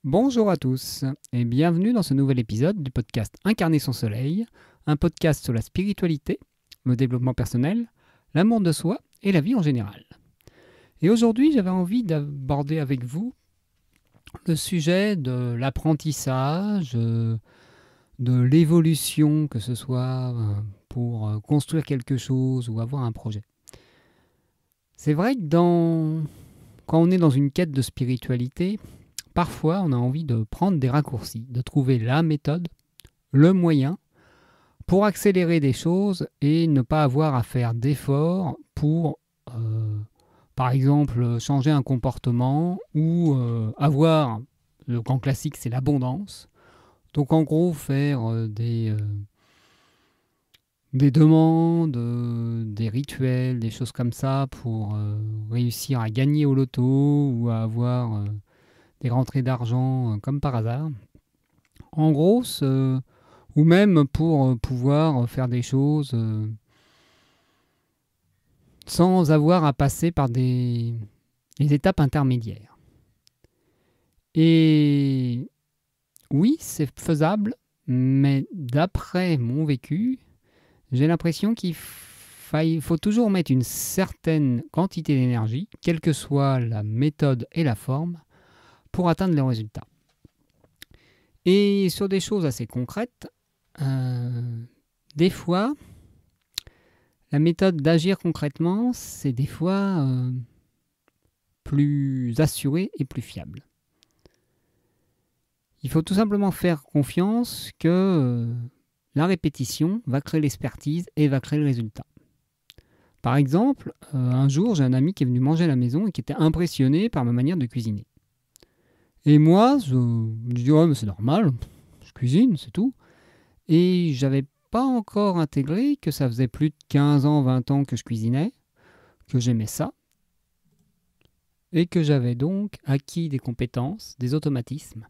Bonjour à tous et bienvenue dans ce nouvel épisode du podcast Incarner son soleil, un podcast sur la spiritualité, le développement personnel, l'amour de soi et la vie en général. Et aujourd'hui, j'avais envie d'aborder avec vous le sujet de l'apprentissage, de l'évolution, que ce soit pour construire quelque chose ou avoir un projet. C'est vrai que quand on est dans une quête de spiritualité, parfois, on a envie de prendre des raccourcis, de trouver la méthode, le moyen pour accélérer des choses et ne pas avoir à faire d'efforts pour, par exemple, changer un comportement ou avoir, le grand classique, c'est l'abondance. Donc, en gros, faire des demandes, des rituels, des choses comme ça pour réussir à gagner au loto ou à avoir des rentrées d'argent comme par hasard. En gros, ou même pour pouvoir faire des choses sans avoir à passer par des étapes intermédiaires. Et oui, c'est faisable, mais d'après mon vécu, j'ai l'impression qu'il faut toujours mettre une certaine quantité d'énergie, quelle que soit la méthode et la forme, pour atteindre le résultat. Et sur des choses assez concrètes, des fois, la méthode d'agir concrètement, c'est des fois plus assuré et plus fiable. Il faut tout simplement faire confiance que la répétition va créer l'expertise et va créer le résultat. Par exemple, un jour, j'ai un ami qui est venu manger à la maison et qui était impressionné par ma manière de cuisiner. Et moi, je dis « ouais, mais c'est normal, je cuisine, c'est tout ». Et j'avais pas encore intégré que ça faisait plus de 15 ans, 20 ans que je cuisinais, que j'aimais ça, et que j'avais donc acquis des compétences, des automatismes,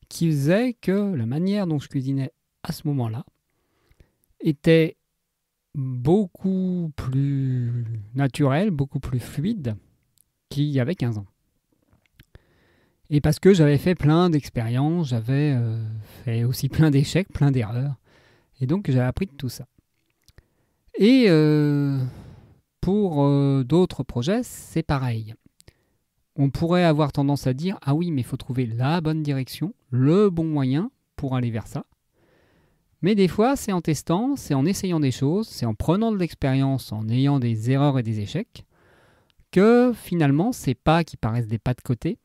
qui faisaient que la manière dont je cuisinais à ce moment-là était beaucoup plus naturelle, beaucoup plus fluide qu'il y avait 15 ans. Et parce que j'avais fait plein d'expériences, j'avais fait aussi plein d'échecs, plein d'erreurs. Et donc j'ai appris de tout ça. Et pour d'autres projets, c'est pareil. On pourrait avoir tendance à dire « Ah oui, mais il faut trouver la bonne direction, le bon moyen pour aller vers ça. » Mais des fois, c'est en testant, c'est en essayant des choses, c'est en prenant de l'expérience, en ayant des erreurs et des échecs, que finalement, ces pas qui paraissent des pas de côté,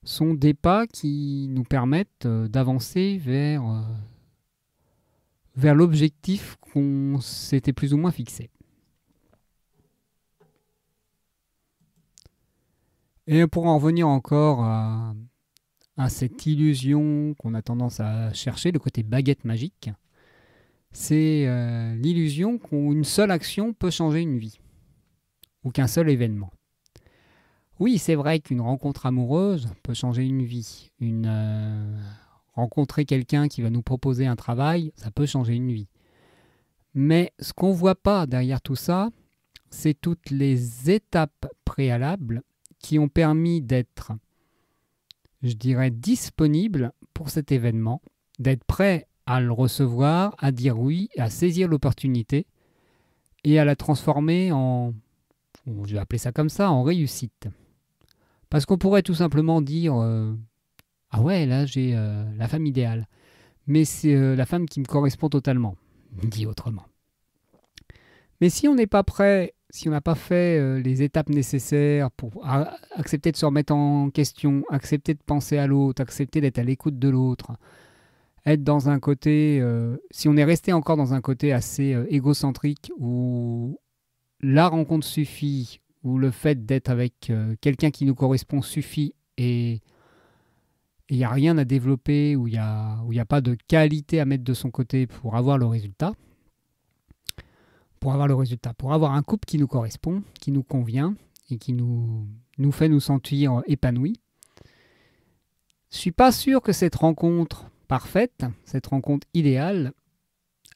sont des pas qui nous permettent d'avancer vers l'objectif qu'on s'était plus ou moins fixé. Et pour en revenir encore à cette illusion qu'on a tendance à chercher, le côté baguette magique, c'est l'illusion qu'une seule action peut changer une vie, ou qu'un seul événement. Oui, c'est vrai qu'une rencontre amoureuse peut changer une vie. Rencontrer quelqu'un qui va nous proposer un travail, ça peut changer une vie. Mais ce qu'on ne voit pas derrière tout ça, c'est toutes les étapes préalables qui ont permis d'être, je dirais, disponible pour cet événement, d'être prêt à le recevoir, à dire oui, à saisir l'opportunité et à la transformer en, je vais appeler ça comme ça, en réussite. Parce qu'on pourrait tout simplement dire ah ouais, là j'ai la femme idéale. Mais c'est la femme qui me correspond totalement, dit autrement. Mais si on n'est pas prêt, si on n'a pas fait les étapes nécessaires pour accepter de se remettre en question, accepter de penser à l'autre, accepter d'être à l'écoute de l'autre, être dans un côté, si on est resté encore dans un côté assez égocentrique où la rencontre suffit, où le fait d'être avec quelqu'un qui nous correspond suffit et il n'y a rien à développer, où il n'y a pas de qualité à mettre de son côté pour avoir le résultat, pour avoir un couple qui nous correspond, qui nous convient et qui nous fait nous sentir épanouis. Je ne suis pas sûr que cette rencontre parfaite, cette rencontre idéale,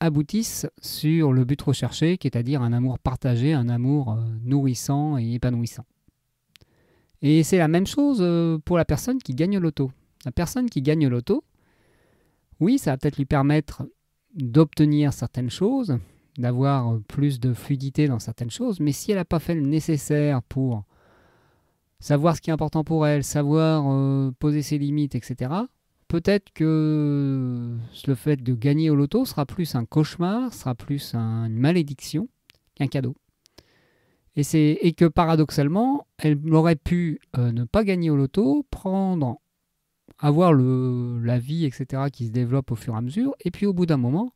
aboutisse sur le but recherché, qui est à dire un amour partagé, un amour nourrissant et épanouissant. Et c'est la même chose pour la personne qui gagne au loto. La personne qui gagne au loto, oui, ça va peut-être lui permettre d'obtenir certaines choses, d'avoir plus de fluidité dans certaines choses, mais si elle n'a pas fait le nécessaire pour savoir ce qui est important pour elle, savoir poser ses limites, etc., peut-être que le fait de gagner au loto sera plus un cauchemar, sera plus une malédiction qu'un cadeau. Et que paradoxalement, elle aurait pu ne pas gagner au loto, avoir la vie, etc., qui se développe au fur et à mesure, et puis au bout d'un moment,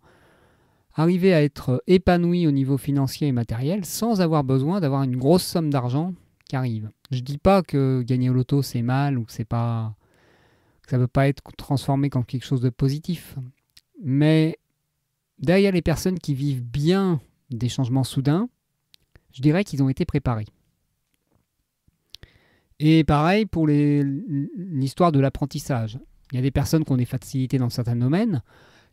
arriver à être épanouie au niveau financier et matériel sans avoir besoin d'avoir une grosse somme d'argent qui arrive. Je ne dis pas que gagner au loto c'est mal ou que ça ne peut pas être transformé comme quelque chose de positif. Mais derrière les personnes qui vivent bien des changements soudains, je dirais qu'ils ont été préparés. Et pareil pour l'histoire de l'apprentissage. Il y a des personnes qui ont des facilités dans certains domaines.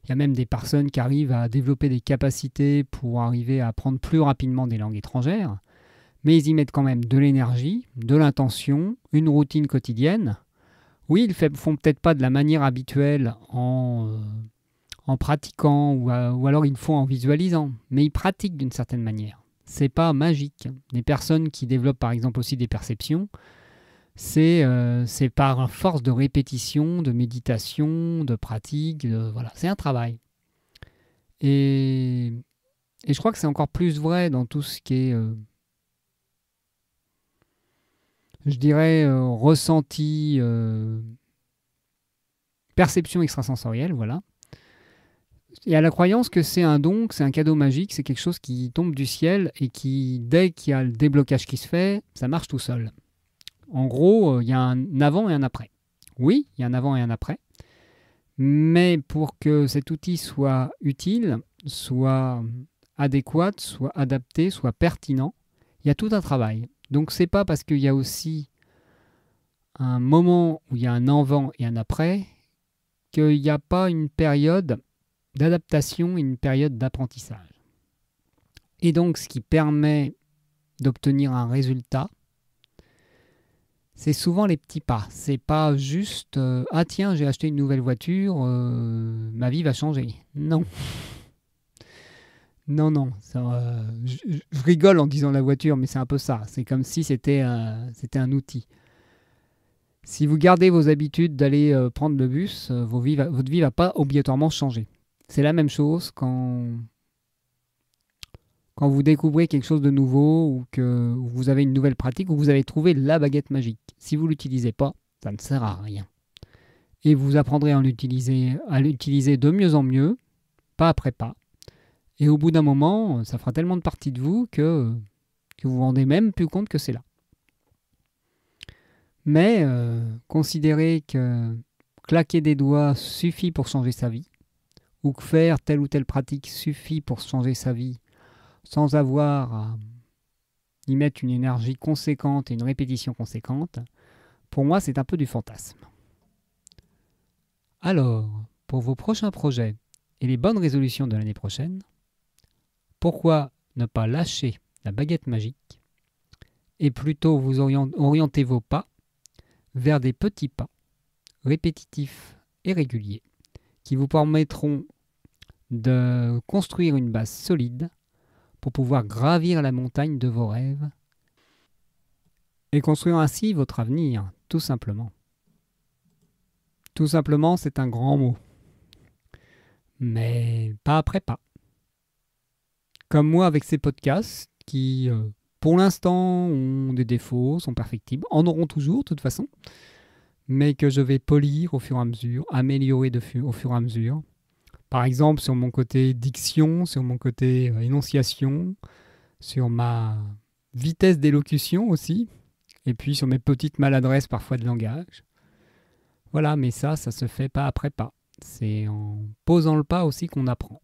Il y a même des personnes qui arrivent à développer des capacités pour arriver à apprendre plus rapidement des langues étrangères. Mais ils y mettent quand même de l'énergie, de l'intention, une routine quotidienne. Oui, ils ne font peut-être pas de la manière habituelle en pratiquant ou alors ils le font en visualisant, mais ils pratiquent d'une certaine manière. C'est pas magique. Les personnes qui développent par exemple aussi des perceptions, c'est par force de répétition, de méditation, de pratique, voilà, c'est un travail. Et je crois que c'est encore plus vrai dans tout ce qui est, je dirais, ressenti, perception extrasensorielle, voilà. Il y a la croyance que c'est un don, que c'est un cadeau magique, c'est quelque chose qui tombe du ciel et qui, dès qu'il y a le déblocage qui se fait, ça marche tout seul. En gros, il y a un avant et un après. Oui, il y a un avant et un après. Mais pour que cet outil soit utile, soit adéquat, soit adapté, soit pertinent, il y a tout un travail. Donc c'est pas parce qu'il y a aussi un moment où il y a un avant et un après qu'il n'y a pas une période d'adaptation et une période d'apprentissage. Et donc ce qui permet d'obtenir un résultat, c'est souvent les petits pas. C'est pas juste ah tiens, j'ai acheté une nouvelle voiture, ma vie va changer. Non. Non. Je rigole en disant la voiture, mais c'est un peu ça. C'est comme si c'était un outil. Si vous gardez vos habitudes d'aller prendre le bus, votre vie ne va pas obligatoirement changer. C'est la même chose quand vous découvrez quelque chose de nouveau ou que vous avez une nouvelle pratique ou vous avez trouvé la baguette magique. Si vous ne l'utilisez pas, ça ne sert à rien. Et vous apprendrez à l'utiliser de mieux en mieux, pas après pas. Et au bout d'un moment, ça fera tellement de partie de vous que vous ne vous rendez même plus compte que c'est là. Mais considérer que claquer des doigts suffit pour changer sa vie, ou que faire telle ou telle pratique suffit pour changer sa vie, sans avoir à y mettre une énergie conséquente et une répétition conséquente, pour moi c'est un peu du fantasme. Alors, pour vos prochains projets et les bonnes résolutions de l'année prochaine, pourquoi ne pas lâcher la baguette magique et plutôt vous orienter vos pas vers des petits pas répétitifs et réguliers qui vous permettront de construire une base solide pour pouvoir gravir la montagne de vos rêves et construire ainsi votre avenir, tout simplement. Tout simplement, c'est un grand mot, mais pas après pas. Comme moi avec ces podcasts qui, pour l'instant, ont des défauts, sont perfectibles, en auront toujours de toute façon, mais que je vais polir au fur et à mesure, améliorer au fur et à mesure. Par exemple, sur mon côté diction, sur mon côté énonciation, sur ma vitesse d'élocution aussi, et puis sur mes petites maladresses parfois de langage. Voilà, mais ça se fait pas après pas. C'est en posant le pas aussi qu'on apprend.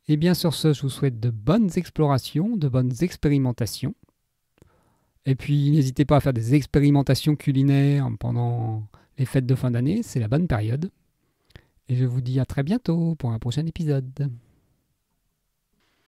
Et bien sur ce, je vous souhaite de bonnes explorations, de bonnes expérimentations. Et puis n'hésitez pas à faire des expérimentations culinaires pendant les fêtes de fin d'année, c'est la bonne période. Et je vous dis à très bientôt pour un prochain épisode.